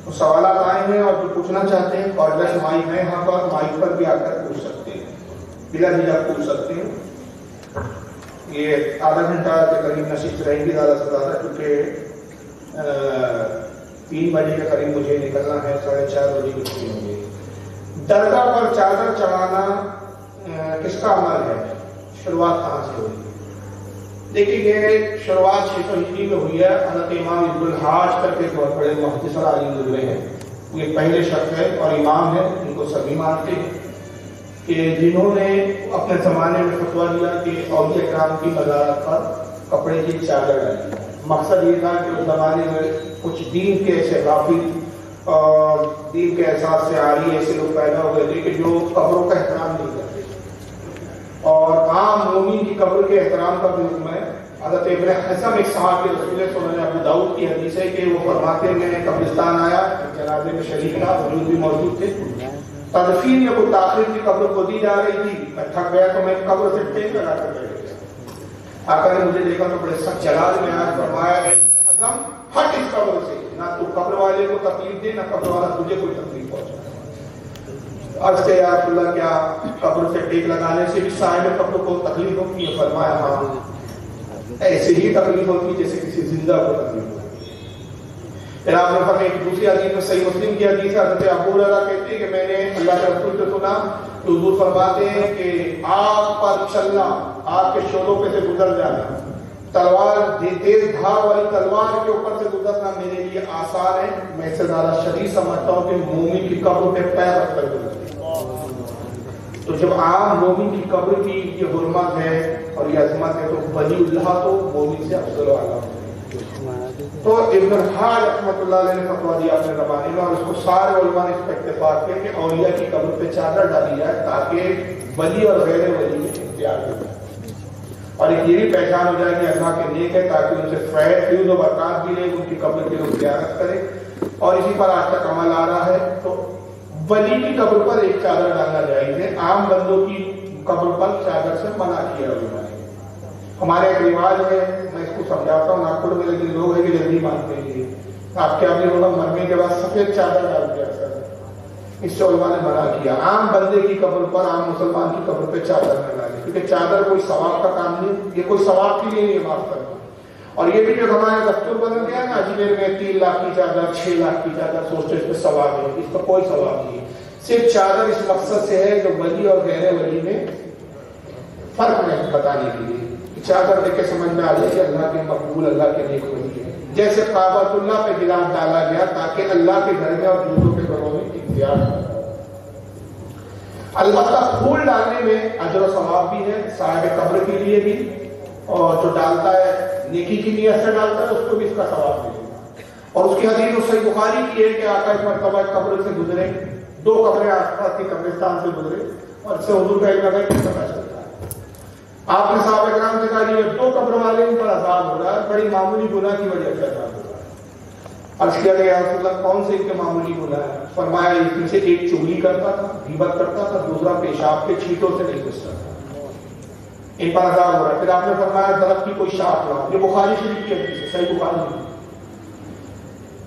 تو سوالات آئے ہیں اور جو پوچھنا چاہتے ہیں کارڈلیس مائک ہے یہاں پر، مائک پر بھی آ کر پوچھ سکتے ہیں، بلا جھجھک پوچھ سکتے ہیں۔ یہ آدھا گھنٹہ کے قریب نشست رہیں گی زیادہ سے زیادہ، کیونکہ 3 بجے کے قریب مجھے نکلنا ہے، 4:30 بجے کی چھٹی ہوں گی۔ درگاہ پر چادر چڑھانا کس کا عمل ہے؟ شروعات کہاں سے ہوئی؟ دیکھیے یہ شروعات 600 میں ہوئی ہے۔ حضرت امام ابن الحاج کر کے بہت بڑے محدث اور عالم گزرے ہیں، یہ پہلے شخص ہے اور امام ہے، ان کو سبھی مانتے ہیں، کہ جنہوں نے اپنے زمانے میں فتویٰ دیا کہ اولیاء کرام کی مزارات پر کپڑے کی چادر ڈالی۔ مقصد یہ تھا کہ اس زمانے میں کچھ دین کے ایسے غافل اور دین کے احساس سے عاری ایسے لوگ پیدا ہو گئے تھے کہ جو قبروں کا احترام نہیں کرتے، اور عام مومن کی قبر کے احترام کا بھی حکم ہے۔ حضرت ابن حزم ایک صحابی رسول سنن ابو داؤد کی حدیث ہے کہ وہ فرماتے ہیں میں قبرستان آیا، جنازے میں شریک تھا، حضور بھی موجود تھے، تدفین میں کوئی تاخیر کی قبر کو دی جا رہی تھی، میں تھک گیا تو میں قبر سے ٹیک لگا کر بیٹھ گیا۔ آقا نے مجھے دیکھا تو بڑے سخت جلال میں آج فرمایا حزم ہٹ اس قبر سے، نہ تو قبر والے کو تکلیف دے نہ قبر والا تجھے کوئی تکلیف پہنچائے۔ عرض کہ یا رسول اللہ کیا قبر سے ٹیک لگانے سے بھی صاحب قبر کو تکلیف ہوتی ہے؟ فرمایا ہاں، ایسے ہی تکلیف ہوتی ہے جیسے کسی زندہ کو تکلیف ہوتی ہے۔ پھر آپ نے فرمایا ایک دوسری حدیث میں صحیح مسلم کی حدیث ہے، حضرت ابو ہریرہ کہتے ہیں کہ میں نے اللہ کے رسول سے سنا کہ حضور فرماتے ہیں کہ آگ پر چلنا، آگ کے شعلوں پہ سے گزر جانا، تلوار تیز دھار والی تلوار کے اوپر سے گزرنا میرے لیے آسان ہے، میں اس سے زیادہ شدید سمجھتا ہوں کہ مومن کی قبر پہ پیر رکھ کر گزرے۔ تو جب عام مومن کی قبر کی یہ حرمت ہے اور یہ عظمت ہے تو ولی اللہ تو مومن سے افضل و اعلیٰ۔ تو ابن الحاج رحمۃ اللہ علیہ نے فتویٰ دیا اپنے زمانے میں، اور اس کو سارے علماء نے اس پر اتفاق کیا کہ اولیاء کی قبر پہ چادر ڈالی جائے تاکہ ولی اور غیر ولی میں اختیار ہو جائے، اور ایک یہ بھی پہچان ہو جائے کہ اللہ کے نیک ہے تاکہ ان سے فیض و برکات بھی لے، ان کی قبر کی لوگ زیارت کرے۔ اور اسی پر آج تک عمل آ رہا ہے۔ تو ولی کی قبر پر ایک چادر ڈالنا جائز ہے، عام بندوں کی قبر پر چادر سے منع کیا ہوا ہے۔ ہمارے ایک رواج ہے، میں اس کو سمجھاتا ہوں ناگپور میں، لیکن لوگ ہیں کہ جلدی مانتے ہیں آپ کیا بھی ہوگا مرنے کے بعد سفید چادر ڈال دیا سر، اس سے علماء نے منع کیا۔ عام بندے کی قبر پر، عام مسلمان کی قبر پہ چادر نہ ڈالیں، کیونکہ چادر کوئی ثواب کا کام نہیں، یہ کوئی ثواب کے لیے نہیں معاف کرنا۔ اور یہ بھی جو ہمارے دستور بدل گیا نا، اجمیر میں 3 لاکھ کی چادر، 6 لاکھ کی چادر، سوچتے اس پہ ثواب ہے، اس کا کوئی ثواب نہیں ہے۔ صرف چادر اس مقصد سے ہے کہ ولی اور غیر ولی میں فرق نہیں بتانے کے لیے، چادر دیکھ کے سمجھ میں آ جائے کہ اللہ کے مقبول، اللہ کے نیک ولی ہے۔ جیسے کعبۃ اللہ پہ غلاف ڈالا گیا تاکہ اللہ کے گھر میں اور دوسروں کے گھروں میں اختیار ہو۔ البتہ پھول ڈالنے میں اجر و ثواب بھی ہے صاحب قبر کے لیے بھی، اور جو ڈالتا ہے نیکی کی نیت سے ڈالتا ہے اس کو بھی اس کا ثواب ملے گا۔ اور اس کی حدیث صحیح بخاری کی ہے کہ آقا ایک مرتبہ قبر سے گزرے، 2 قبریں آس پاس کی قبرستان سے گزرے، اور اس سے حضور کا علم ہے کہ پتہ چلتا ہے۔ آپ نے صحابہ کرام سے کہا یہ 2 قبر والے ان پر عذاب ہو رہا ہے، بڑی معمولی گناہ کی وجہ سے عذاب ہو رہا ہے۔ عرض کیا گیا یا رسول اللہ کون سے ان کے معمولی گناہ ہے؟ فرمایا اس میں سے ایک چغلی کرتا تھا، غیبت کرتا تھا، دوسرا پیشاب کے چھینٹوں سے نہیں بچتا تھا، ان پر عذاب ہو رہا ہے۔ پھر آپ نے فرمایا درخت کی کوئی شاخ لاؤ، یہ بخاری شریف کی حدیث ہے، صحیح بخاری میں،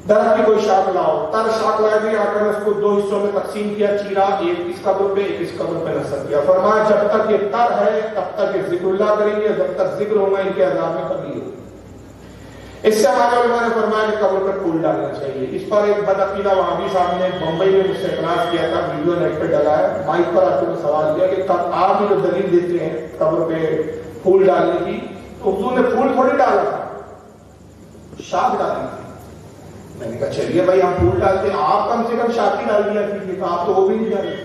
درخت کی کوئی شاخ لاؤ، تر شاخ لائے بھی آ کر اس کو 2 حصوں میں تقسیم کیا، چیرا، ایک اس قبر پہ ایک اس قبر پہ نصب کیا۔ فرمایا جب تک یہ تر ہے تب تک یہ ذکر اللہ کریں گے، جب تک ذکر ہوگا ان کے عذاب میں کمی ہوگی۔ اس سے ہمارے علماء نے فرمایا کہ قبر پر پھول ڈالنا چاہیے۔ اس پر ایک بدعقیدہ وہابی صاحب نے بمبئی میں مجھ سے اعتراض کیا تھا، ویڈیو نیٹ پہ ڈالا ہے، مائک پر آ کے سوال کیا کہ آپ جو دلیل دیتے ہیں قبر پہ پھول ڈالنے کی، تو حضور نے پھول تھوڑی ڈالا تھا، شاخ ڈالی تھی۔ میں نے کہا چلیے بھائی ہم پھول ڈالتے ہیں، آپ کم سے کم شاخ ہی ڈال دیا کیجیے، تو آپ تو وہ بھی نہیں ڈالے،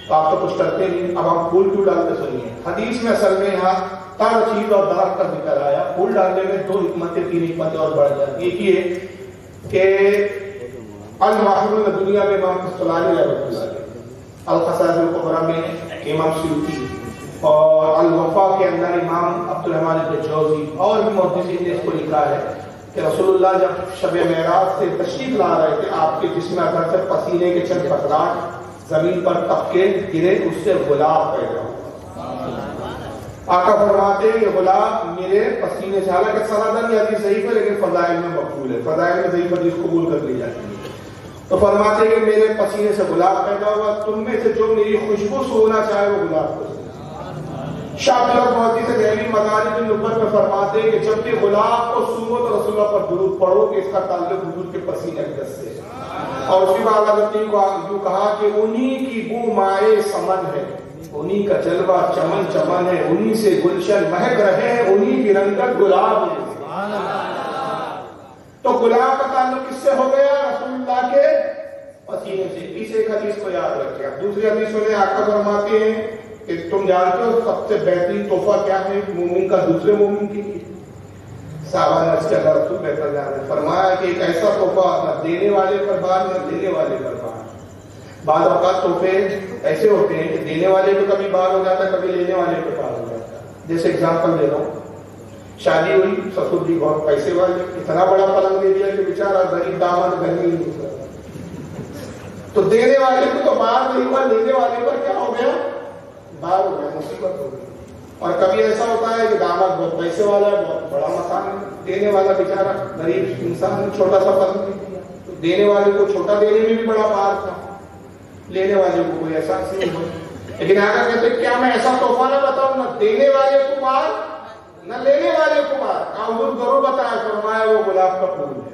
تو آپ تو کچھ کرتے نہیں، اب ہم پھول کیوں ڈالتے سنیے۔ حدیث میں اصل میں یہاں تر چیز اور درخت کا ذکر آیا، پھول ڈالنے میں 2 حکمتیں 3 حکمتیں اور بڑھ جاتی ہیں۔ ایک یہ کہ المحرم دنیا میں امام قسطلانی رحمۃ اللہ علیہ، القصائد الکبریٰ میں امام سیوطی، اور الوفا کے اندر امام عبدالرحمن بن جوزی اور بھی محدثین نے اس کو لکھا ہے کہ رسول اللہ جب شب معراج سے تشریف لا رہے تھے، آپ کے جسم اثر سے پسینے کے چند قطرات زمین پر طبقے گرے، اس سے غلاف پیدا ہوا۔ آقا فرماتے ہیں یہ غلاف میرے پسینے سے، حالانکہ سندن یہ حدیث صحیح ہے لیکن فضائل میں مقبول ہے، فضائل میں صحیح حدیث قبول کر لی جاتی ہے۔ تو فرماتے کہ میرے پسینے سے گلاب پیدا ہوا، تم میں سے جو میری خوشبو سونا چاہے وہ گلاب کو سونا۔ شاہ عبداللہ بہتی سے دہلی مدارج النبوت میں فرماتے کہ جب بھی گلاب کو سونو تو رسول اللہ پر درود پڑھو کہ اس کا تعلق حضور کے پسینے اقدس سے۔ اور اسی بات حضرت کو یوں کہا کہ انہی کی بو مائے سمن ہے، انہی کا جلوہ چمن چمن ہے، انہی سے گلشن مہک رہے ہیں، انہی کی رنگت گلاب ہے۔ تو گلاب کا تعلق کس سے ہو گیا؟ رسول اللہ کے پسینے سے۔ اس ایک حدیث کو یاد رکھیں۔ اب دوسری حدیث میں آقا فرماتے ہیں کہ تم جانتے ہو سب سے بہترین تحفہ کیا ہے مومن کا دوسرے مومن کے لیے؟ صحابہ نے اس کے اللہ رسول بہتر جانے فرمایا کہ ایک ایسا تحفہ نہ دینے والے پر بار نہ لینے والے پر بار۔ بعض اوقات تحفے ایسے ہوتے ہیں کہ دینے والے کو کبھی بار ہو جاتا ہے، کبھی لینے والے کو بار ہو جاتا ہے۔ جیسے اگزامپل دے رہا ہوں، شادی ہوئی، سسر جی بہت پیسے والے، اتنا بڑا پلنگ دے دیا کہ بیچارہ غریب داماد گھر میں نہیں گزرا، تو دینے والے کو تو بار نہیں ہوا، لینے والے پر کیا ہو گیا؟ بار ہو گیا، مصیبت ہو گئی۔ اور کبھی ایسا ہوتا ہے کہ داماد بہت پیسے والا ہے، بہت بڑا مکان ہے، دینے والا بیچارہ غریب انسان چھوٹا سا پلنگ دے دیا، تو دینے والے کو چھوٹا دینے میں بھی بڑا بار تھا، لینے والے کو کوئی احساس نہیں ہوا۔ لیکن آگے کہتے کیا میں ایسا تحفہ نہ بتاؤں نہ دینے والے کو بار نہ لینے والے کو بار؟ حضور ضرور بتایا، فرمایا وہ گلاب کا پھول ہے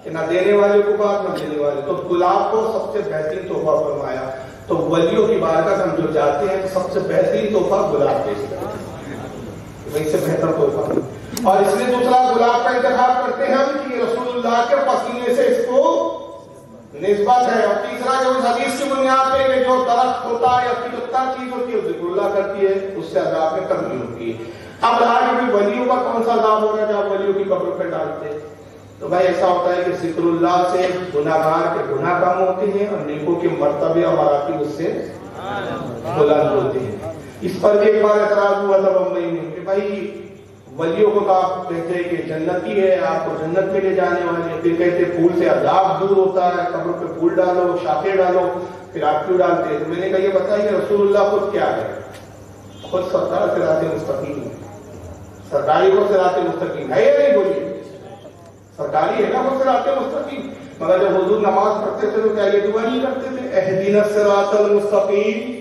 کہ نہ دینے والے کو بار نہ لینے والے۔ تو گلاب کو سب سے بہترین تحفہ فرمایا۔ تو ولیوں کی بارگاہ ہم جو جاتے ہیں تو سب سے بہترین تحفہ گلاب پیش کرتے ہیں، اس سے بہتر تحفہ۔ اور اس لیے دوسرا گلاب کا انتخاب کرتے ہیں ہم کہ رسول اللہ کے پسینے سے اس کو نسبت ہے۔ اور تیسرا جو اس حدیث کی بنیاد پہ کہ جو درخت ہوتا ہے یا تکتا چیز ہوتی ہے ذکر اللہ کرتی ہے، اس سے عذاب میں کمی ہوتی ہے۔ اب رہا کہ ولیوں کا کون سا عذاب ہوگا کہ آپ ولیوں کی قبر پہ ڈالتے؟ تو بھائی ایسا ہوتا ہے کہ ذکر اللہ سے گناہگار کے گناہ کم ہوتے ہیں اور نیکوں کے مرتبے اور مراتب اس سے بلند ہوتے ہیں۔ اس پر بھی ایک بار اعتراض ہوا تھا بمبئی میں کہ بھائی ولیوں کو تو آپ کہتے ہیں کہ جنتی ہے، آپ کو جنت میں لے جانے والے، پھر کہتے پھول سے عذاب دور ہوتا ہے، قبر پہ پھول ڈالو، شاخیں ڈالو، پھر آپ کیوں ڈالتے ہیں؟ تو میں نے کہا یہ بتائیے رسول اللہ خود کیا ہے؟ خود سرکار صراط مستقیم ہے، سرکاری کو صراط مستقیم ہے یا نہیں؟ بولیے، سرکاری ہے نا وہ صراط مستقیم۔ مگر جب حضور نماز پڑھتے تھے تو کیا یہ دعا نہیں کرتے تھے اہدنا الصراط المستقیم،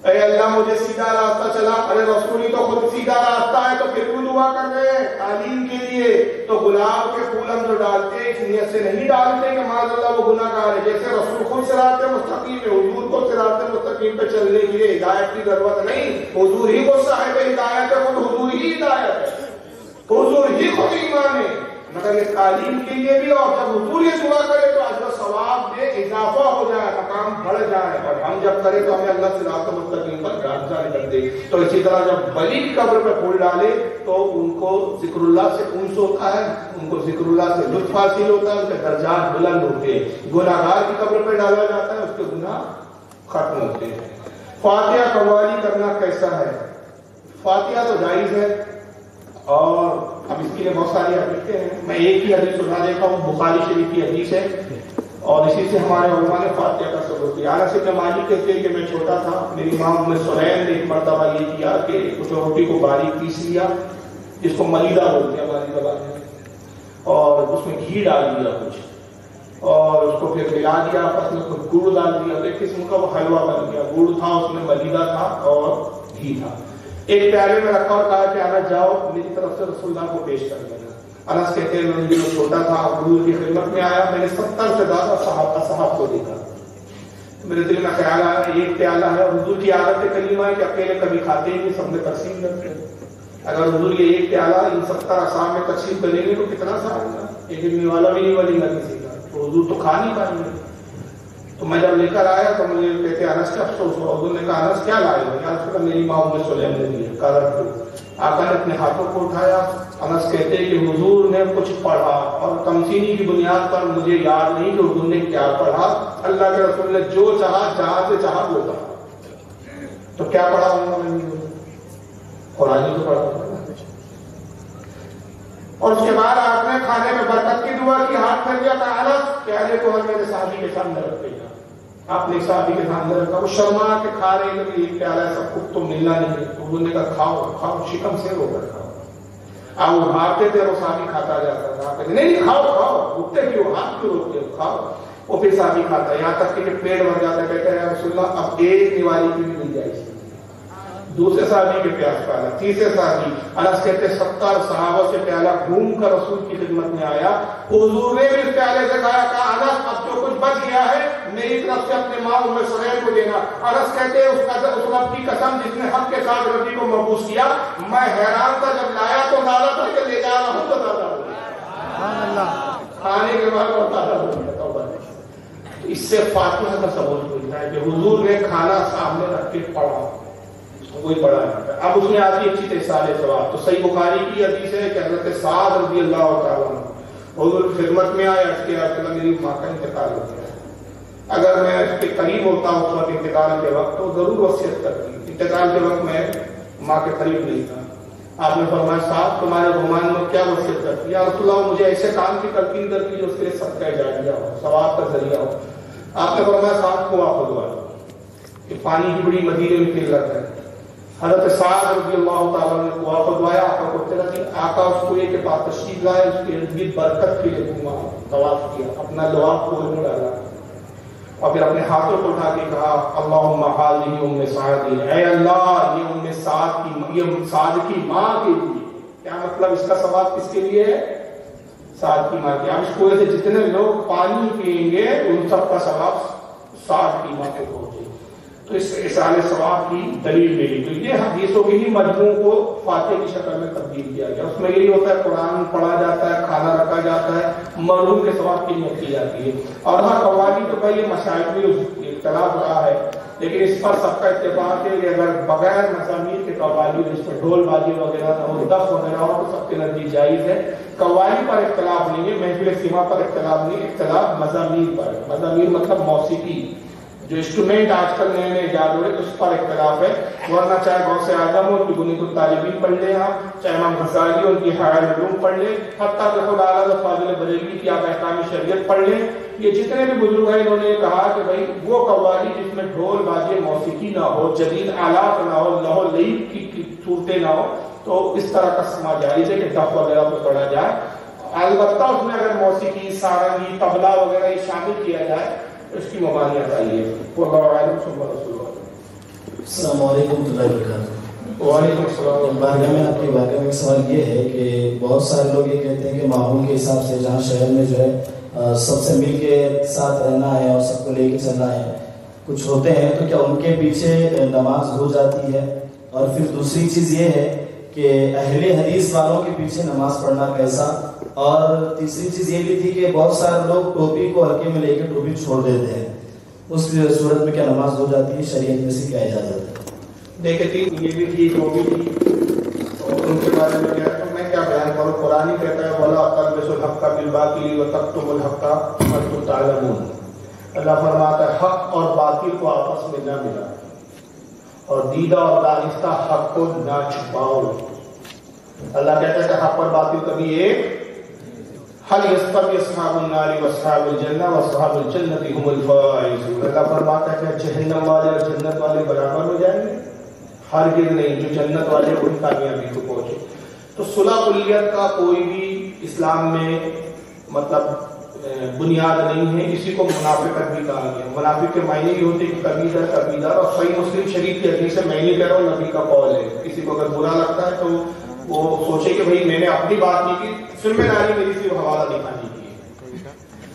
اے اللہ مجھے سیدھا راستہ چلا؟ ارے رسول ہی تو خود سیدھا راستہ ہے، تو پھر کیوں دعا کر رہے ہیں تعلیم کے لیے؟ تو گلاب کے پھول ہم جو ڈالتے ہیں اس نیت سے نہیں ڈالتے کہ معاذ اللہ وہ گناہ گار ہے۔ جیسے رسول خود صراط مستقیم ہے، حضور کو صراط مستقیم پہ چلنے کے لیے ہدایت کی ضرورت نہیں، حضور ہی کو صاحب ہدایت ہے، خود حضور ہی ہدایت ہے، حضور ہی خود ایمان ہے۔ مگر یہ تعلیم کے لیے بھی، اور جب حضور یہ دعا کرے تو اجر ثواب میں اضافہ ہو جائے، مقام بڑھ جائے، اور ہم جب کریں تو ہمیں اللہ صراط مستقیم پر راستہ کر دے۔ تو اسی طرح جب ولی کی قبر پہ پھول ڈالے تو ان کو ذکر اللہ سے انس ہوتا ہے، ان کو ذکر اللہ سے لطف حاصل ہوتا ہے، ان کے درجات بلند ہوتے ہیں۔ گناہگار کی قبر پہ ڈالا جاتا ہے، اس کے گناہ ختم ہوتے ہیں۔ فاتحہ قوالی کرنا کیسا ہے؟ فاتحہ تو جائز ہے، اور اب اس کے لیے بہت ساری حدیثیں ہیں، میں ایک ہی حدیث سنا دیتا ہوں، بخاری شریف کی حدیث ہے، اور اسی سے ہمارے علماء نے فاتحہ کا ثبوت دیا۔ انس بن مالک کہتے ہیں کہ میں چھوٹا تھا، میری ماں ام سلیم نے ایک مرتبہ یہ کیا کہ اس روٹی کو باریک پیس لیا، جس کو ملیدہ بولتے ہیں ہماری زبان میں، اور اس میں گھی ڈال دیا کچھ، اور اس کو پھر ملا دیا، پس میں گڑ ڈال دیا، تو ایک قسم کا وہ حلوہ بن گیا، گڑ تھا اس میں، ملیدہ تھا اور گھی تھا۔ ایک پیالے میں رکھا اور کہا کہ انس جاؤ میری طرف سے رسول اللہ کو پیش کر دینا۔ انس کہتے ہیں میں جو چھوٹا تھا حضور کی خدمت میں آیا، میں نے 70 سے زیادہ صحابہ کو دیکھا، میرے دل میں خیال آیا ایک پیالہ ہے، اور حضور کی عادت کریمہ ہے کہ اکیلے کبھی کھاتے ہی نہیں، سب میں تقسیم کرتے ہیں۔ اگر حضور یہ ایک پیالہ ان 70 اصحاب میں تقسیم کریں گے تو کتنا سا ہوگا؟ ایک آدمی والا بھی نہیں بنے گا کسی کا، تو حضور تو کھا نہیں پائیں گے۔ تو میں جب لے کر آیا تو مجھے کہتے انس کا افسوس ہوا، حضور نے کہا انس کیا لائے ہو؟ کہا میری ماں ام سلیم نے دیا، کہا رکھ دو۔ آقا نے اپنے ہاتھوں کو اٹھایا، انس کہتے کہ حضور نے کچھ پڑھا، اور کمسینی کی بنیاد پر مجھے یاد نہیں کہ حضور نے کیا پڑھا، اللہ کے رسول نے جو چاہا جہاں سے چاہا وہ کہا۔ تو کیا پڑھا ہوگا؟ میں نہیں قرآن ہی تو پڑھا۔ اور اس کے بعد آپ نے کھانے میں برکت کی دعا کی، ہاتھ پھیر دیا، کہا انس پیالے کو ہم میرے صحابی کے سامنے رکھ دیا۔ آپ نے صحابی کے سامنے رکھا، وہ شرما کے کھا رہے ہیں کہ ایک پیالہ ہے، سب کو تو ملنا نہیں ہے، تو انہوں نے کہا کھاؤ کھاؤ، شکم سے ہو کر کھاؤ۔ آپ وہ بھاگتے تھے اور وہ صحابی کھاتا جاتا تھا. آپ کہتے نہیں کھاؤ کھاؤ, رکتے کیوں, ہاتھ کیوں روکتے ہو, کھاؤ. وہ پھر صحابی کھاتا ہے, یہاں تک کہ پیٹ بھر جاتا ہے. کہتے ہیں رسول اللہ اب ایک نوالی بھی مل جائے. دوسرے صحابی کے پیاس پیالا, تیسرے صحابی. انس کہتے 70 صحابہ سے پیالہ گھوم کر رسول کی خدمت میں آیا. حضور نے بھی اس پیالے سے کہا انس اب جو کچھ بچ گیا ہے میری طرف سے اپنے ماں ام سلیم کو دینا. انس کہتے ہیں اس رب کی قسم جس نے حق کے ساتھ رضی کو محفوظ کیا, میں حیران تھا جب لایا تو نالا تھا کہ لے جا رہا ہوں تو دادا ہو گیا, کھانے کے بعد اور دادا ہو گیا. اس سے فاتحہ کا ثبوت ملتا ہے کہ حضور نے کھانا سامنے رکھ کے پڑھا, کوئی پڑھا نہیں. اب اس میں آتی ہے اچھی احسان ثواب. تو صحیح بخاری کی حدیث ہے کہ حضرت سعد رضی اللہ تعالیٰ عنہ حضور کی خدمت میں آیا. اس کے بعد میری ماں کا انتقال ہو گیا, اگر میں اس کے قریب ہوتا ہوں اس وقت انتقال کے وقت تو ضرور وصیت کرتی. انتقال کے وقت میں ماں کے قریب نہیں تھا. آپ نے فرمایا صاحب تمہارے گمان میں کیا وصیت کرتی؟ یا رسول اللہ مجھے ایسے کام کی تلقین کرتی جو اس کے لیے صدقہ جاریہ ہو, ثواب کا ذریعہ ہو. آپ نے فرمایا صاحب کو آپ خدوا کہ پانی کی بڑی مدینے میں قلت ہے. حضرت سعد رضی اللہ تعالیٰ نے کنواں کھدوایا. آقا کو اطلاع تھی, آقا اس کنویں کے پاس تشریف لائے, اس کے ارد گرد برکت کے لیے کنواں طواف کیا, اپنا لحاف کنویں میں ڈالا اور پھر اپنے ہاتھوں کو اٹھا کے کہا اللہم ہذہ ام سعد, اے اللہ یہ ام سعد کی, یہ سعد کی ماں کے لیے. کیا مطلب اس کا ثواب کس کے لیے ہے؟ سعد کی ماں کے. اب اس کنویں سے جتنے لوگ پانی پئیں گے ان سب کا ثواب سعد کی ماں کو پہنچے. تو اس اصال ثواب کی دلیل ملی. تو یہ حدیثوں کے ہی مجموع کو فاتحہ کی شکل میں تبدیل کیا گیا. اس میں یہی ہوتا ہے قرآن پڑھا جاتا ہے, کھانا رکھا جاتا ہے, مرحوم کے ثواب کی نیت کی جاتی ہے. اور ہاں قوالی تو بھائی یہ مشاہد میں اختلاف رہا ہے, لیکن اس پر سب کا اتفاق ہے کہ اگر بغیر مضامین کے قوالی جس میں ڈھول بازی وغیرہ ہو, دف وغیرہ ہو تو سب کے نزدیک جائز ہے. قوالی پر اختلاف نہیں ہے, محفل سیما پر اختلاف نہیں, اختلاف مضامین پر. مضامین مطلب موسیقی, جو انسٹرومنٹ آج کل نئے نئے ایجاد ہو رہے اس پر اختلاف ہے. ورنہ چاہے غوث اعظم ہو ان کی بنیت الطالبین پڑھ لیں آپ, چاہے امام غزالی ہو ان کی حیاء العلوم پڑھ لیں, حتیٰ کہ خود اعلیٰ فاضل بریلوی کی آپ احکام شریعت پڑھ لیں. یہ جتنے بھی بزرگ ہیں انہوں نے کہا کہ بھائی وہ قوالی جس میں ڈھول باجے موسیقی نہ ہو, جدید آلات نہ ہو, لہو لعب کی صورتیں نہ ہو, تو اس طرح کا سما جائز ہے کہ دف وغیرہ پہ پڑھا جائے. البتہ اس میں اگر موسیقی, سارنگی, طبلہ وغیرہ یہ شامل کیا جائے اس کی ممانعت آئی ہے. السلام علیکم ورحمۃ اللہ وبرکاتہ. وعلیکم السلام. بارگاہ میں آپ کی بارگاہ میں سوال یہ ہے کہ بہت سارے لوگ یہ کہتے ہیں کہ ماحول کے حساب سے جہاں شہر میں جو ہے سب سے مل کے ساتھ رہنا ہے اور سب کو لے کے چلنا ہے, کچھ ہوتے ہیں تو کیا ان کے پیچھے نماز ہو جاتی ہے؟ اور پھر دوسری چیز یہ ہے کہ اہل حدیث والوں کے پیچھے نماز پڑھنا کیسا؟ اور تیسری چیز یہ بھی تھی کہ بہت سارے لوگ ٹوپی کو ہلکے میں لے کے ٹوپی چھوڑ دیتے ہیں, اس صورت میں کیا نماز ہو جاتی ہے؟ شریعت میں سے کیا اجازت ہے؟ دیکھیں تین یہ بھی تھی وہ بھی تھی, اور ان کے بارے میں کیا تو میں کیا بیان کروں. قرآن ہی کہتا ہے وَلَا تَلْبِسُوا الْحَقَّ بِالْبَاطِلِ وَتَكْتُمُوا الْحَقَّ وَأَنْتُمْ تَعْلَمُونَ. اللہ فرماتا ہے حق اور باطل کو آپس میں نہ ملا, اور دیدہ اور دانستہ حق کو نہ چھپاؤ. اللہ کہتا ہے کہ حق اور باطل کبھی ایک حل یستوی اصحاب النار واصحاب الجنہ واصحاب الجنۃ هم الفائزون. اللہ فرماتا ہے کہ جہنم والے اور جنت والے برابر ہو جائیں گے؟ ہرگز نہیں. جو جنت والے وہی کامیابی کو پہنچے. تو صلح کلیت کا کوئی بھی اسلام میں مطلب بنیاد نہیں ہے. اسی کو منافقت بھی کہا گیا. منافق کے معنی یہ ہوتے کہ کبھی در, اور صحیح مسلم شریف کی حدیث سے میں نہیں کہہ رہا ہوں, نبی کا قول ہے. کسی کو اگر برا لگتا ہے تو وہ سوچے کہ بھائی میں نے اپنی بات نہیں کی, ذمہ داری میری صرف حوالہ دکھانے کی ہے.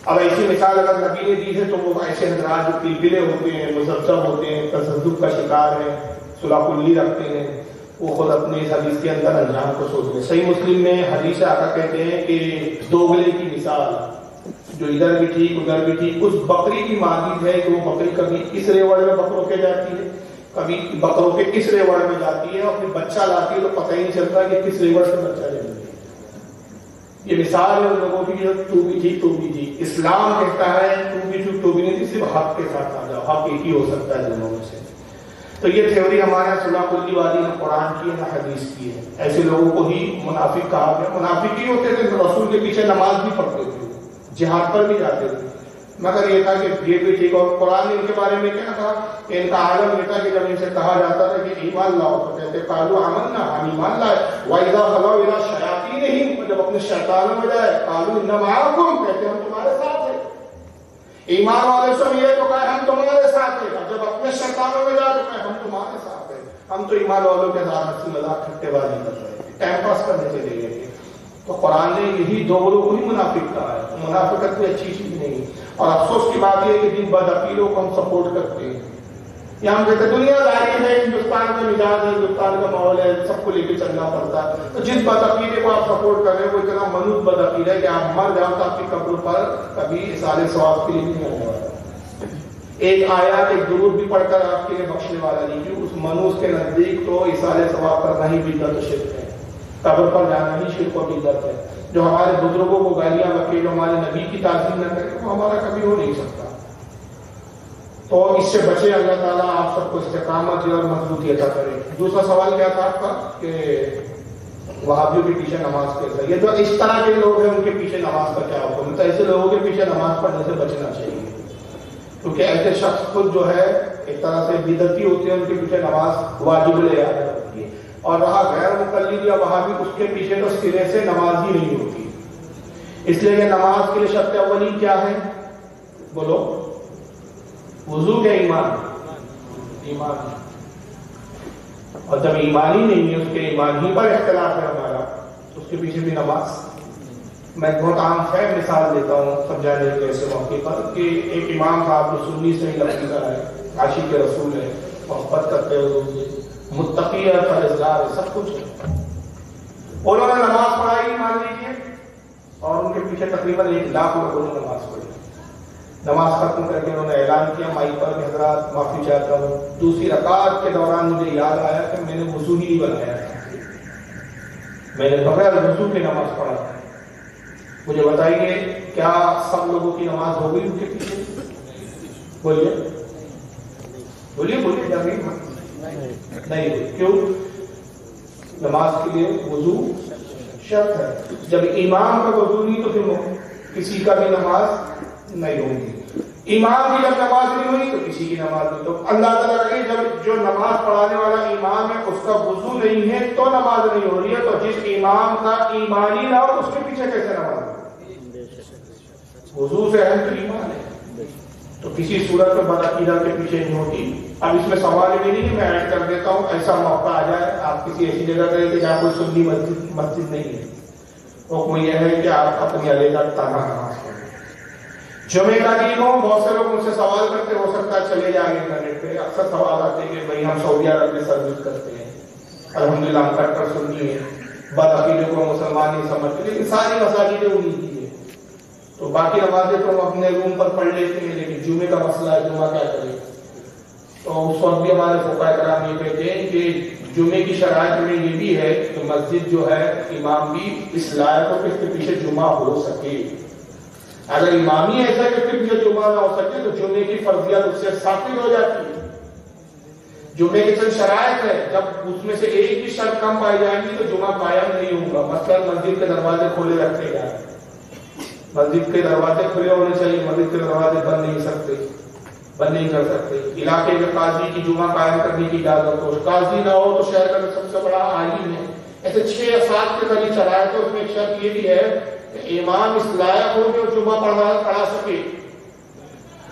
اب ایسی مثال اگر نبی نے دی ہے تو وہ ایسے حضرات جو پلپلے ہوتے ہیں, مذبذب ہوتے ہیں, تشدد کا شکار ہیں, صلح کلی رکھتے ہیں, وہ خود اپنے اس حدیث کے اندر انجام کو سوچتے ہیں. صحیح مسلم میں حدیث آقا کہتے ہیں کہ دوغلے کی مثال, جو ادھر بھی ٹھیک ادھر بھی ٹھیک, اس بکری کی مانند ہے کہ وہ بکری کبھی اس ریوڑ میں بکروں کے جاتی ہے, کبھی بکروں کے کس ریوڑ میں جاتی ہے, اور پھر بچہ لاتی ہے تو پتہ ہی نہیں چلتا کہ کس ریوڑ سے بچہ جاتی ہے. یہ مثال ہے ان لوگوں کی تو بھی ٹھیک تو بھی ٹھیک. اسلام کہتا ہے تو بھی ٹھیک تو بھی نہیں, صرف حق کے ساتھ آ جاؤ. حق ایک ہی ہو سکتا ہے دونوں میں سے. تو یہ تھیوری ہمارے یہاں صلح کلی والی نہ قرآن کی ہے نہ حدیث کی ہے. ایسے لوگوں کو ہی منافق کہا گیا. منافق ہی ہوتے تھے, رسول کے پیچھے نماز بھی پڑھتے تھے, جہاد پر بھی جاتے تھے, مگر یہ تھا کہ یہ بھی ٹھیک. اور قرآن نے ان کے بارے میں کیا کہا کہ ان کا عالم یہ تھا کہ جب ان سے کہا جاتا تھا کہ ایمان لاؤ تو کہتے قالوا آمنا, ہم ایمان لائے. وَإِذَا خَلَوْا إِلَىٰ شَيَاطِينِهِمْ نہیں، جب اپنے شیطانوں میں جائے قالوا ان معکم، کہتے ہم تمہارے ساتھ ہیں۔ ایمان والے سب یہ تو کہا ہم تمہارے ساتھ ہیں، اب جب اپنے شیطانوں میں جائے تو کہا ہم تمہارے ساتھ ہیں۔ ہم تو ایمان والوں کے ساتھ ہنسی مذاق ٹھٹے بازی کر رہے تھے، ٹائم پاس کرنے چلے گئے تھے۔ تو قرآن نے یہی دو گروہ کو ہی منافق کہا ہے۔ منافقت کوئی اچھی چیز نہیں، اور افسوس کی بات یہ ہے کہ جن بدعقیدوں کو ہم سپورٹ کرتے ہیں، یا ہم کہتے ہیں دنیا داری ہے، ہندوستان کا مزاج ہے، ہندوستان کا ماحول ہے، سب کو لے کے چلنا پڑتا ہے، تو جس بدعقیدے کو آپ سپورٹ کر رہے ہیں وہ اتنا منوط بدعقیدہ ہے کہ آپ مر جاؤ تو آپ کی قبر پر کبھی اصالِ ثواب کے لیے نہیں آنے والا۔ ایک آیات ایک درود بھی پڑھ کر آپ کے لیے بخشنے والا نہیں، کہ اس منوس کے نزدیک تو اصالِ ثواب کرنا ہی بدعت و شرک ہے، قبر پر جانا ہی شرک و بدعت ہے۔ جو ہمارے بزرگوں کو گالیاں بکے، جو ہمارے نبی کی تعظیم نہ کرے، وہ ہمارا کبھی ہو نہیں سکتا۔ تو اس سے بچے، اللہ تعالیٰ آپ سب کو استقامت اور مضبوطی عطا کرے۔ دوسرا سوال کیا تھا آپ کا کہ وہابیوں کے پیچھے نماز کیسا؟ یہ جو اس طرح کے لوگ ہیں ان کے پیچھے نماز کا کیا حکم ہے؟ ایسے لوگوں کے پیچھے نماز پڑھنے سے بچنا چاہیے، کیونکہ ایسے شخص خود جو ہے ایک طرح سے بدعتی ہوتے ہیں، ان کے پیچھے نماز واجب العیاد ہوتی ہے، اور رہا غیر مقلد یا وہابی، اس کے پیچھے تو سرے سے نماز ہی نہیں ہوتی، اس لیے کہ نماز کے لیے شرط اولی کیا ہے؟ بولو، وضو کے ایمان، اور جب ایمان ہی نہیں ہے، اس کے ایمان ہی پر اختلاف ہے ہمارا، تو اس کے پیچھے بھی نماز۔ میں ایک بہت عام خیر مثال دیتا ہوں سمجھانے کے ایسے موقع پر، کہ ایک امام صاحب جو سنی سے لفظہ ہے، عاشق رسول ہے، محبت کرتے ہوئے متقی ہے، پرہیزگار ہے، سب کچھ ہے، انہوں نے نماز پڑھائی مان لیجیے، اور ان کے پیچھے تقریباً 1 لاکھ لوگوں نے نماز پڑھی۔ نماز ختم کر کے انہوں نے اعلان کیا مائک پر کہ حضرات معافی چاہتا ہوں، دوسری رکعت کے دوران مجھے یاد آیا کہ میں نے وضو ہی نہیں بنایا تھا، میں نے بغیر وضو کے نماز پڑھا تھا۔ مجھے بتائیے کیا سب لوگوں کی نماز ہو گئی ان کے پیچھے؟ بولیے بولیے بولیے، نہیں ہوئی۔ کیوں؟ نماز کے لیے وضو شرط ہے، جب امام کا وضو نہیں تو پھر کسی کا بھی نماز نہیں ہوگی۔ امام کی جب نماز نہیں ہوئی تو کسی کی نماز نہیں۔ تو اللہ تعالیٰ کہ جب جو نماز پڑھانے والا امام ہے اس کا وضو نہیں ہے تو نماز نہیں ہو رہی ہے، تو جس امام کا ایمان ہی نہ ہو اس کے پیچھے کیسے نماز؟ وضو سے اہم تو ایمان ہے، تو کسی صورت میں بدعقیدہ کے پیچھے نہیں ہوتی۔ اب اس میں سوال یہ نہیں، میں ایڈ کر دیتا ہوں، ایسا موقع آ جائے آپ کسی ایسی جگہ گئے کہ جہاں کوئی سنی مسجد نہیں ہے، حکم یہ ہے کہ آپ اپنی علیحدہ تنہا نماز پڑھیں۔ جمعے کا دن ہو، بہت سے لوگ مجھ سے سوال کرتے، ہو سکتا ہے چلے جائیں انٹرنیٹ پہ، اکثر سوال آتے ہیں کہ بھائی ہم سعودی عرب میں سروس کرتے ہیں، الحمدللہ ہم کر سنی ہے، بدعقیدے کو مسلمان نہیں سمجھتے، لیکن ساری مساجدیں انہیں کی ہے، تو باقی نمازیں تو ہم اپنے روم پر پڑھ لیتے ہیں، لیکن جمعے کا مسئلہ ہے، جمعہ کیا کریں؟ تو اس وقت بھی ہمارے فقہاء کرام یہ کہتے ہیں کہ جمعے کی شرائط میں یہ بھی ہے کہ مسجد جو ہے امام بھی اس لائق ہو کہ اس کے پیچھے جمعہ ہو سکے۔ اگر امام ہی ایسا ہے کہ اس کے پیچھے جمعہ نہ ہو سکے تو جمعے کی فرضیت اس سے ثابت ہو جاتی ہے۔ جمعے کی چند شرائط ہے، جب اس میں سے ایک بھی شرط کم پائی جائے گی تو جمعہ قائم نہیں ہوگا۔ مثلا مسجد کے دروازے کھلے رکھے جائیں، مسجد کے دروازے کھلے ہونے چاہیے، مسجد کے دروازے بند نہیں کر سکتے۔ علاقے کے قاضی کی جمعہ قائم کرنے کی اجازت ہو، قاضی نہ ہو تو شہر کا سب سے بڑا عالم ہے۔ ایسے 6 یا 7 کے قریب شرائط ہے، اس میں ایک شرط یہ بھی ہے کہ امام اس لائق ہو کہ جمعہ پڑھا سکے۔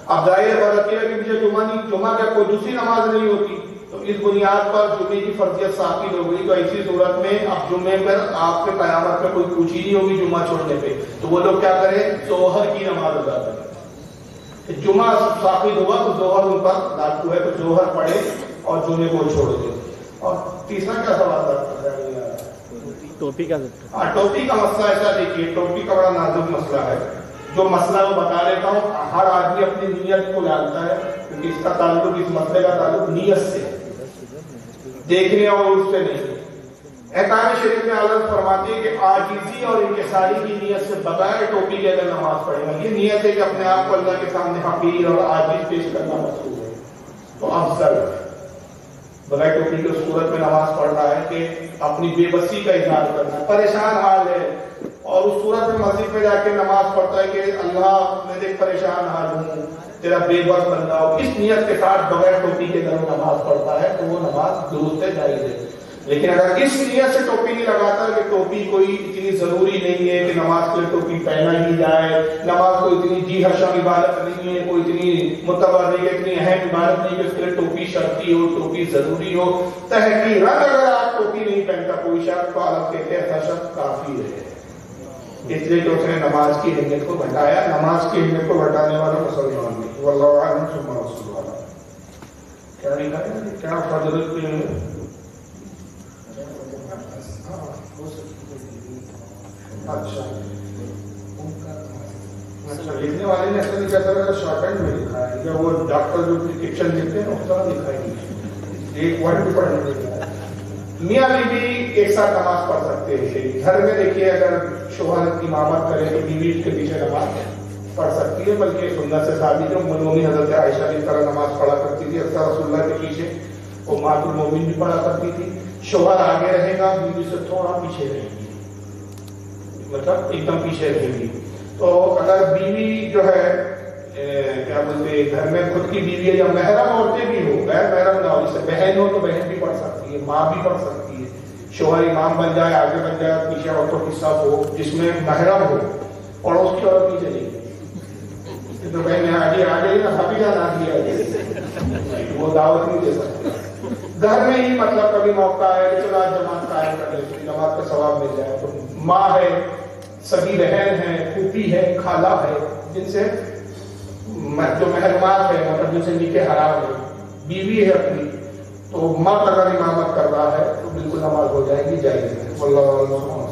اب ظاہر بدعقیدہ کے پیچھے جمعہ کیا کوئی دوسری نماز نہیں ہوتی، تو اس بنیاد پر جمعے کی فرضیت ثابت ہو گئی، تو ایسی صورت میں اب جمعے پر آپ کے قیامت میں کوئی پوچھی نہیں ہوگی جمعہ چھوڑنے پہ، تو وہ لوگ کیا کریں؟ ظہر کی نماز ادا کریں۔ جمعہ ثابت ہوا تو ظہر ان پر لاگو ہے، تو ظہر پڑھے اور جمعے کو چھوڑ دیں۔ اور تیسرا کیا سوال تھا؟ ٹوپی کا مسئلہ ایسا دیکھیے، ٹوپی کا بڑا نازک مسئلہ ہے، جو مسئلہ میں بتا دیتا ہوں، ہر آدمی اپنی نیت کو جانتا ہے، کیونکہ اس کا تعلق، اس مسئلے کا تعلق نیت سے، دیکھنے اور اس سے نہیں۔ احکام شریعت میں حضرت فرماتے ہیں کہ عاجزی اور انکساری کی نیت سے بغیر ٹوپی کے اگر نماز پڑھے گا، یہ نیت ہے کہ اپنے آپ کو اللہ کے سامنے حقیر اور عاجز پیش کرنا مطلوب ہے، تو افضل ہے۔ بغیر ٹوپی کی صورت میں نماز پڑھ رہا ہے کہ اپنی بے بسی کا اظہار کرنا ہے، پریشان حال ہے، اور اس صورت میں مسجد میں جا کے نماز پڑھتا ہے کہ اللہ میں دیکھ پریشان حال ہوں، تیرا بے بس بندہ ہو، اس نیت کے ساتھ بغیر ٹوپی کے اگر نماز پڑھتا ہے تو وہ نماز درست ہے، جائز ہے۔ لیکن اگر اس نیت سے ٹوپی نہیں لگاتا کہ ٹوپی کوئی اتنی ضروری نہیں ہے کہ نماز کے لیے ٹوپی پہنا ہی جائے، نماز کوئی اتنی جی ہرشم عبادت نہیں ہے، کوئی اتنی متبر نہیں ہے، اتنی اہم عبادت نہیں کہ اس کے لیے ٹوپی شرطی ہو، ٹوپی ضروری ہو، تحقیراً اگر آپ ٹوپی نہیں پہنتا کوئی شخص تو آپ کہتے ہیں ایسا شخص کافی ہے، اس لیے کہ اس نے نماز کی اہمیت کو گھٹایا. نماز کی اہمیت کو گھٹانے والا مسلمان نہیں. واللہ اعلم ثم رسول اللہ. کیا لکھا ہے؟ کیا فضلت کی ہے؟ اچھا لکھنے والے نے ایسا لکھا تھا شارٹ ہینڈ میں لکھا ہے یا وہ ڈاکٹر جو پرسکرپشن لکھتے ہیں اس طرح لکھا ہے، ایک ورڈ بھی پڑھنے لکھا ہے. میاں بیوی ایک ساتھ نماز پڑھ سکتے ہیں. گھر میں دیکھیے اگر شوہر کی امامت کرے تو بیوی کے پیچھے نماز پڑھ سکتی ہے، بلکہ سنت سے ثابت ہے. مومن حضرت عائشہ اس طرح نماز پڑھا کرتی تھی اکثر رسول اللہ کے پیچھے، امہات المومنین بھی پڑھا کرتی تھی. شوہر آگے رہے گا، بیوی سے تھوڑا پیچھے رہے گی، مطلب ایک دم پیچھے رہے گی. تو اگر بیوی جو ہے کیا بولتے ہیں گھر میں خود کی بیوی ہے یا محرم عورتیں بھی ہو، غیر محرم نہ ہو، جیسے بہن ہو تو بہن بھی پڑھ سکتی ہے، ماں بھی پڑھ سکتی ہے. شوہر امام بن جائے، آگے بن جائے، پیچھے عورتوں کی صف ہو جس میں محرم ہو، پڑوس کی عورت پیچھے نہیں. تو بہن آگے آ گئی نا، ابھی جانا آگے آ گئی، وہ دعوت نہیں دے سکتی. گھر میں ہی مطلب کبھی موقع ہے چلا جماعت قائم کر لیتے، جماعت کا ثواب مل جائے. تو ماں ہے، سبھی بہن ہے، پھوپھی ہے، خالہ ہے، جن سے جو محرمات ہے مطلب جن سے نکاح حرام ہے، بیوی ہے اپنی، تو مرد اگر امامت کر رہا ہے تو بالکل نماز ہو جائے گی، جائز ہے. واللہ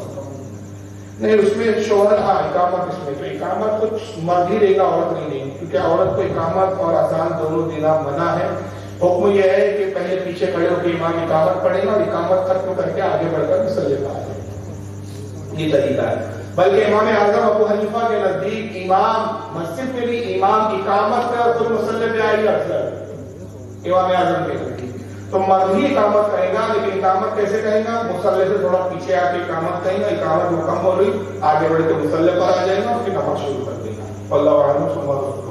نہیں اس میں شوہر ہاں اقامت، اس میں تو اقامت کچھ مرد ہی رہے گا، عورت نہیں، کیونکہ عورت کو اقامت اور اذان دونوں دینا منع ہے. حکم یہ ہے کہ پہلے پیچھے کھڑے ہو کے امام اقامت پڑھے گا اور اقامت ختم کر کے آگے بڑھ کر مصلی پہ آئے. یہ طریقہ ہے. بلکہ امام اعظم ابو حنیفہ کے نزدیک امام مسجد میں بھی امام اقامت میں اور خود مصلی پہ آئی افضل. امام اعظم کے نزدیک تو مرد ہی اقامت کرے گا، لیکن اقامت کیسے کہے گا؟ مصلی سے تھوڑا پیچھے آ کے اقامت کہیں گا، اقامت مکمل ہو رہی، آگے بڑھ کے مصلی پر آ جائے گا اور پھر نماز شروع کر دے گا. واللہ اعلم.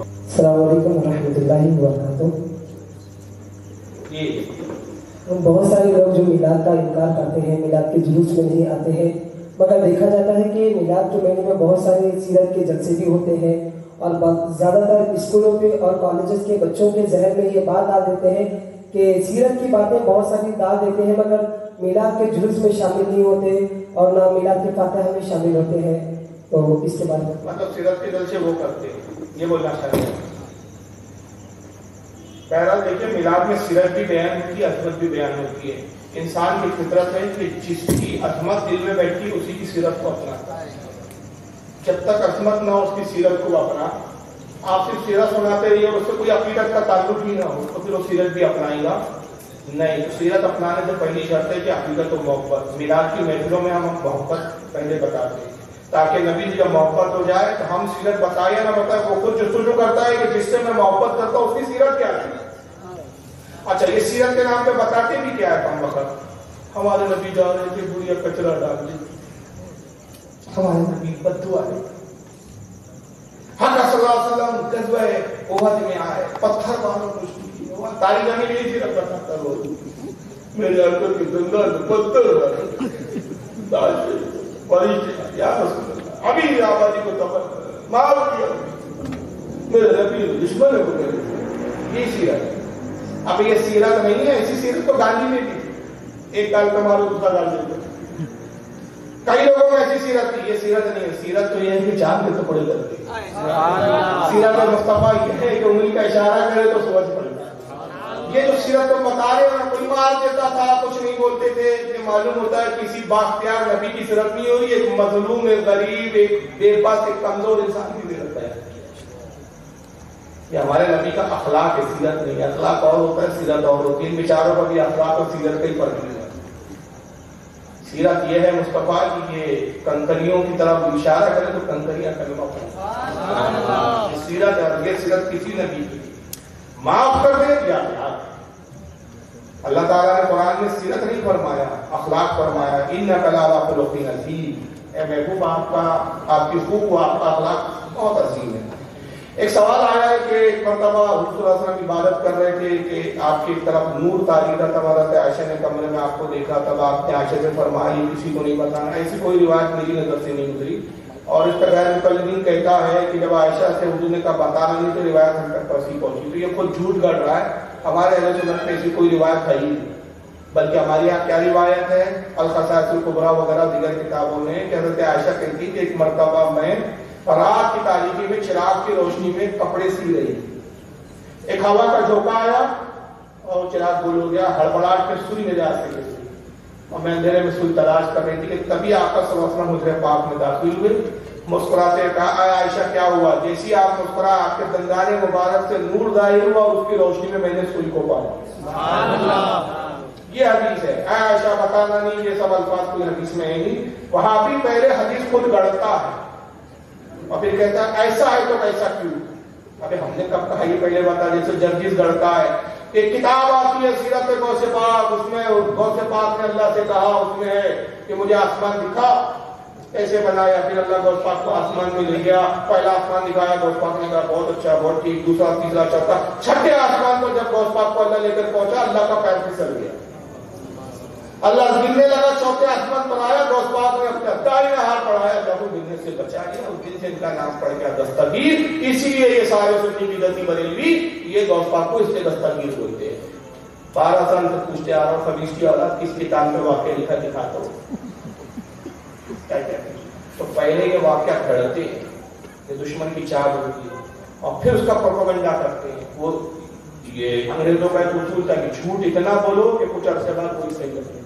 السلام علیکم ورحمۃ اللہ وبرکاتہ. بہت سارے لوگ جو میلاد کا انکار کرتے ہیں، میلاد کے جلوس میں نہیں آتے ہیں، مگر دیکھا جاتا ہے کہ میلاد کے مہینے میں بہت سارے سیرت کے جلسے بھی ہوتے ہیں، اور زیادہ تر اسکولوں کے اور کالجز کے بچوں کے ذہن میں یہ بات ڈال دیتے ہیں کہ سیرت کی باتیں بہت ساری ڈال دیتے ہیں، مگر میلاد کے جلوس میں شامل نہیں ہوتے اور نہ میلاد کے فاتحہ میں شامل ہوتے ہیں. تو اس کے بارے میں مطلب سیرت کے جلسے وہ کرتے ہیں، یہ بولنا چاہتے ہیں. بہرحال دیکھیں میلاد میں سیرت بھی بیان ہوتی ہے، عظمت بھی بیان ہوتی ہے. انسان کی فطرت ہے کہ جس کی عظمت دل میں بیٹھی اسی کی سیرت کو اپناتا ہے. جب تک عظمت نہ ہو اس کی سیرت کو اپنا، آپ صرف سیرت سناتے رہیے اور اس سے کوئی عقیدت کا تعلق ہی نہ ہو تو پھر وہ سیرت بھی اپنائے گا نہیں. تو سیرت اپنانے سے پہلی شرط ہے کہ عقیدت و محبت. میلاد کی محفلوں میں ہم محبت پہلے بتاتے ہیں تاکہ نبی جب محبت ہو جائے تو ہم سیرت بتائے یا نہ بتائے وہ خود جستجو کرتا ہے کہ جس سے میں محبت کرتا ہوں اس کی سیرت کیا ہے. اچھا یہ سیرت کے نام پہ بتاتے بھی کیا ہے؟ کم وقت ہمارے نبی جا رہے تھے، بڑھیا کچرا ڈال دی، ہمارے نبی بددعا ہے. حضرت صلی اللہ علیہ وسلم غزوہ احد میں آئے، پتھر مارو کشتی کی، تاریخ میں نہیں سیرت بتاتا لو میرے حضرت کے جنگل پتھر یا رسول اللہ ابھی آبادی کو تباہ مار دیا میرے نبی دشمن ہے وہ. یہ سیرت. اب یہ سیرت نہیں ہے، ایسی سیرت تو گاندھی میں بھی ایک گال کا مارو دوسرا گال دیتے. کئی لوگوں میں ایسی سیرت تھی، یہ سیرت نہیں ہے. سیرت تو یہ ہے کہ جان کے تو پڑے کرتے. سیرت مصطفیٰ یہ ہے کہ انہیں کا اشارہ کرے تو سمجھ پڑے. یہ جو سیرت کو بتا رہے ہیں کوئی مار دیتا تھا، کچھ نہیں بولتے تھے، یہ معلوم ہوتا ہے کسی بااختیار نبی کی سیرت نہیں ہو رہی. ایک مظلوم، ایک غریب، ایک بے بس، ایک کمزور انسان کی سیرت ہے. یہ ہمارے نبی کا اخلاق ہے، سیرت نہیں. اخلاق اور ہوتا ہے، سیرت اور ہوتی ہے. ان بیچاروں کا بھی اخلاق اور سیرت کا ہی فرق نہیں ہے. سیرت یہ ہے مصطفیٰ کی یہ کنکریوں کی طرف اشارہ کرے تو کنکریاں کلمہ پڑھیں. سیرت ہے، یہ سیرت کسی نبی کی معاف کر دے یا اللہ تعالیٰ نے قرآن میں سیرت نہیں فرمایا، اخلاق فرمایا. انک لعلی خلق عظیم. اے محبوب آپ کی خوب آپ کا اخلاق بہت عظیم ہے. ایک سوال آیا ہے کہ ایک مرتبہ حضور صلی اللہ علیہ وسلم عبادت کر رہے تھے کہ آپ کی طرف نور تاری تھا، تب حضرت عائشہ نے کمرے میں آپ کو دیکھا، تب آپ نے عائشہ سے فرمایا کسی کو نہیں بتانا. ایسی کوئی روایت میری نظر سے نہیں گزری. اور اس کا غیر مقلدین کہتا ہے کہ جب عائشہ سے حضور نے کہا بتانا نہیں تو روایت ہم تک پسی پہنچی. تو یہ خود جھوٹ گڑ رہا ہے. ہمارے اہل سنت میں ایسی کوئی روایت ہے ہی نہیں، بلکہ ہمارے یہاں کیا روایت ہے الخصائص الکبریٰ وغیرہ دیگر کتابوں میں کہ حضرت عائشہ کہتی کہ ایک مرتبہ میں رات کی تاریکی میں چراغ کی روشنی میں کپڑے سی رہی تھی. ایک ہوا کا جھونکا آیا اور چراغ گل ہو گیا، ہڑبڑاہٹ میں سوئی نجات سے گزری اور میں اندھیرے میں سوئی تلاش کر رہی تھی کہ تبھی آقا صلی اللہ علیہ وسلم حجرہ پاک میں داخل ہوئے. مسکراتے کہا اے عائشہ کیا ہوا؟ جیسی آپ مسکرائے آپ کے دندان مبارک سے نور ظاہر ہوا اور اس کی روشنی میں نے سوئی کو پایا. سبحان اللہ. یہ حدیث ہے. اے عائشہ بتانا نہیں، یہ سب الفاظ کوئی حدیث میں ہے نہیں. وہاں بھی پہلے حدیث خود گڑھتا ہے اور پھر کہتا ہے ایسا ہے تو ایسا کیوں. ابھی ہم نے کب کہا، یہ پہلے بتا جیسے جرجیز گڑھتا ہے کہ کتاب آتی ہے سیرت غوث پاک، اس میں غوث پاک نے اللہ سے کہا اس میں ہے کہ مجھے آسمان دکھا، ایسے بنایا. پھر اللہ غوث پاک کو آسمان میں لے گیا، پہلا آسمان دکھایا، غوث پاک نے کہا بہت اچھا بہت ٹھیک، دوسرا تیسرا چوتھا چھٹے آسمان کو جب غوث پاک کو اللہ لے کر پہنچا اللہ کا پیر پھسل گیا، اللہ گرنے لگا، چوتھے آسمان پر آیا، غوث پاک نے اپنے دائیں ہاتھ بڑھایا، جب وہ گرنے سے بچا لیا. اس دن سے ان کا نام پڑ گیا دستگیر. اسی لیے یہ سارے سنی بدعتی بریلوی یہ غوث پاک کو اس سے دستگیر بولتے ہیں. 12 سال سے پوچھتے آ رہا ہوں خبیث کی اولاد کس کتاب میں واقعہ لکھا دکھاتا ہوں کیا کہتے ہیں. تو پہلے یہ واقعہ کھڑتے ہیں کہ دشمن کی چال ہوتی ہے اور پھر اس کا پروپیگنڈا کرتے ہیں. وہ یہ انگریزوں کا ایک اصول تھا کہ جھوٹ اتنا بولو کہ کچھ عرصے بعد کوئی صحیح کرے.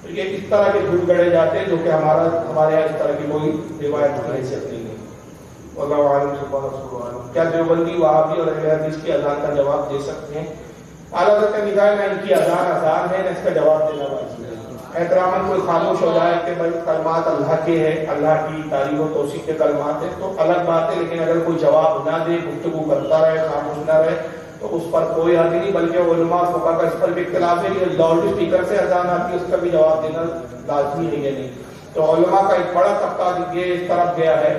تو یہ اس طرح کے جھوٹ گڑے جاتے ہیں جو کہ ہمارے یہاں اس طرح کی کوئی روایت ہونے سے نہیں ہے. واللہ عالم سبحانہ رسول عالم. کیا دیوبندی وہابی اور اہل حدیث کی اذان کا جواب دے سکتے ہیں؟ اعلیٰ حضرت کے نگاہ میں ان کی اذان ہے، اس کا جواب دینا واجب ہے. احترام کوئی خاموش ہو جائے کہ بھائی کلمات اللہ کے ہیں، اللہ کی تعریف و توصیف کے کلمات ہیں تو الگ بات ہے، لیکن اگر کوئی جواب نہ دے، گفتگو کرتا رہے، خاموش نہ رہے تو اس پر کوئی حد نہیں. بلکہ علماء فقہا کا اس پر بھی اختلاف ہے کہ لاؤڈ اسپیکر سے اذان آتی ہے اس کا بھی جواب دینا لازمی ہے یا نہیں. تو علماء کا ایک بڑا طبقہ یہ اس طرف گیا ہے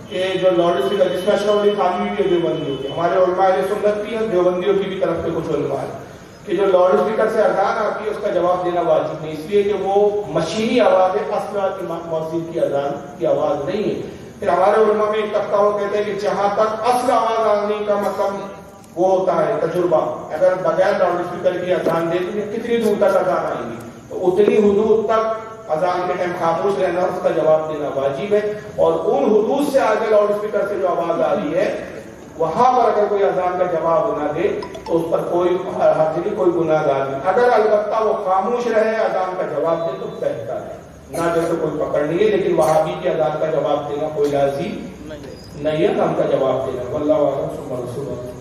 کہ جو لاؤڈ اسپیکر جس میں اشرف علی تھانوی بھی ہے دیوبندیوں کے، ہمارے علماء اہل سنت بھی ہیں، دیوبندیوں کی بھی طرف سے کچھ علماء ہیں کہ جو لاؤڈ اسپیکر سے اذان آتی ہے اس کا جواب دینا واجب نہیں، اس لیے کہ وہ مشینی آواز ہے، اصل موسیقی کی اذان کی آواز نہیں ہے. پھر ہمارے علماء میں ایک طبقہ وہ کہتے ہیں کہ جہاں تک اصل آواز آنے کا مطلب وہ ہوتا ہے تجربہ، اگر بغیر لاؤڈ اسپیکر کی اذان دے تو کتنی دور تک اذان آئے گی، تو اتنی حدود تک اذان کے ٹائم خاموش رہنا، اس کا جواب دینا واجب ہے. اور ان حدود سے آگے لاؤڈ اسپیکر سے جو آواز آ رہی ہے وہاں پر اگر کوئی اذان کا جواب نہ دے تو اس پر کوئی حرج نہیں، کوئی گناہ گار نہیں. اگر البتہ وہ خاموش رہے اذان کا جواب دے تو بہتر ہے، نہ جیسے کوئی پکڑ نہیں ہے. لیکن وہابی کی اذان کا جواب دینا کوئی لازم نہیں ہے، ہم کا جواب دینا. واللہ اعلم ثم رسول اللہ.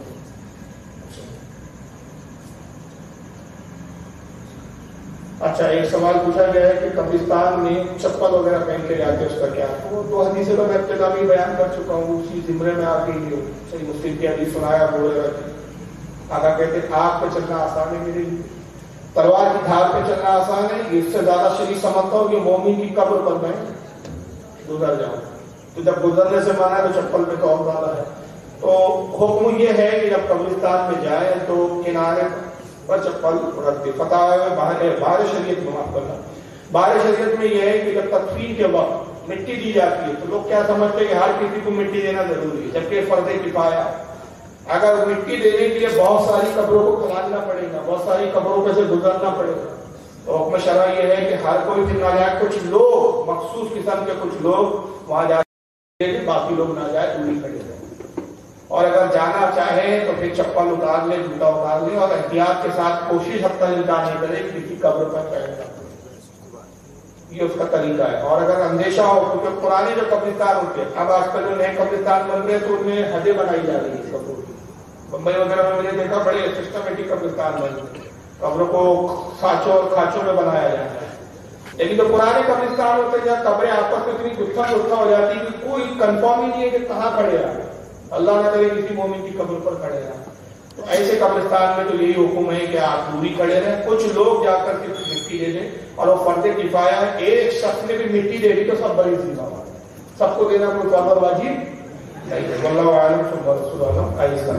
اچھا ایک سوال پوچھا گیا ہے کہ قبرستان میں چپل وغیرہ پہن کے جاتے اس کا کیا؟ وہ 2 حدیثیں تو میں ابتدا میں بیان کر چکا ہوں، اسی زمرے میں آ گئی ہوں. صحیح مسلم کی حدیث سنایا بول رہے تھے آقا کہتے آگ پہ چلنا آسان ہے میرے لیے، تلوار کی دھار پہ چلنا آسان ہے، اس سے زیادہ شریف سمجھتا ہوں کہ مومن کی قبر پر میں گزر جاؤں. تو جب گزرنے سے مانا ہے تو چپل پہ تو اور زیادہ ہے. تو حکم یہ ہے کہ جب قبرستان میں جائیں تو کنارے پر چپل رکھ دے. فتح باہر شریعت میں معاف کرنا، باہر شریعت میں یہ ہے کہ جب تدفین کے وقت مٹی دی جاتی ہے تو لوگ کیا سمجھتے ہیں کہ ہر کسی کو مٹی دینا ضروری ہے، جبکہ فرض کفایہ. اگر مٹی دینے کے لیے بہت ساری قبروں کو کھلاننا پڑے گا، بہت ساری قبروں پہ سے گزرنا پڑے گا، تو حکم شرع یہ ہے کہ ہر کوئی بھی نہ جائے. کچھ لوگ مخصوص قسم کے کچھ لوگ وہاں جائے، باقی لوگ نہ جائے، دوری کھڑے رہے. اور اگر جانا چاہے تو پھر چپل اتار لے، جوتا اتار لے، اور احتیاط کے ساتھ کوشش حتی امکان نہیں کرے کسی قبر پر پہنچا. یہ اس کا طریقہ ہے. اور اگر اندیشہ ہو، کیونکہ پرانے جو قبرستان ہوتے ہیں، اب آج کل جو نئے قبرستان بن رہے ہیں تو ان میں حدیں بنائی جا رہی ہیں قبروں کی. بمبئی وغیرہ میں میں نے دیکھا بڑے سسٹمیٹک قبرستان بن رہے ہیں، قبروں کو سانچوں اور کھانچوں میں بنایا جاتا ہے. لیکن جو پرانے قبرستان ہوتے ہیں جہاں قبریں آپس میں اتنی گتھا ہو جاتی ہے کہ کوئی کنفرم ہی نہیں ہے کہ کہاں کھڑے ہیں. اللہ نہ کرے کسی مومن کی قبر پر کھڑے رہے. تو ایسے قبرستان میں تو یہی حکم ہے کہ آپ دوری کھڑے رہیں. کچھ لوگ جا کر کے مٹی دے دیں، اور وہ فرض کفایہ ہے. ایک شخص نے بھی مٹی دے دی تو سب بڑی سی بات ہے، سب کو دینا کوئی فرض واجب واللہ اعلم ثم رسول اعلم. آئیے اس کا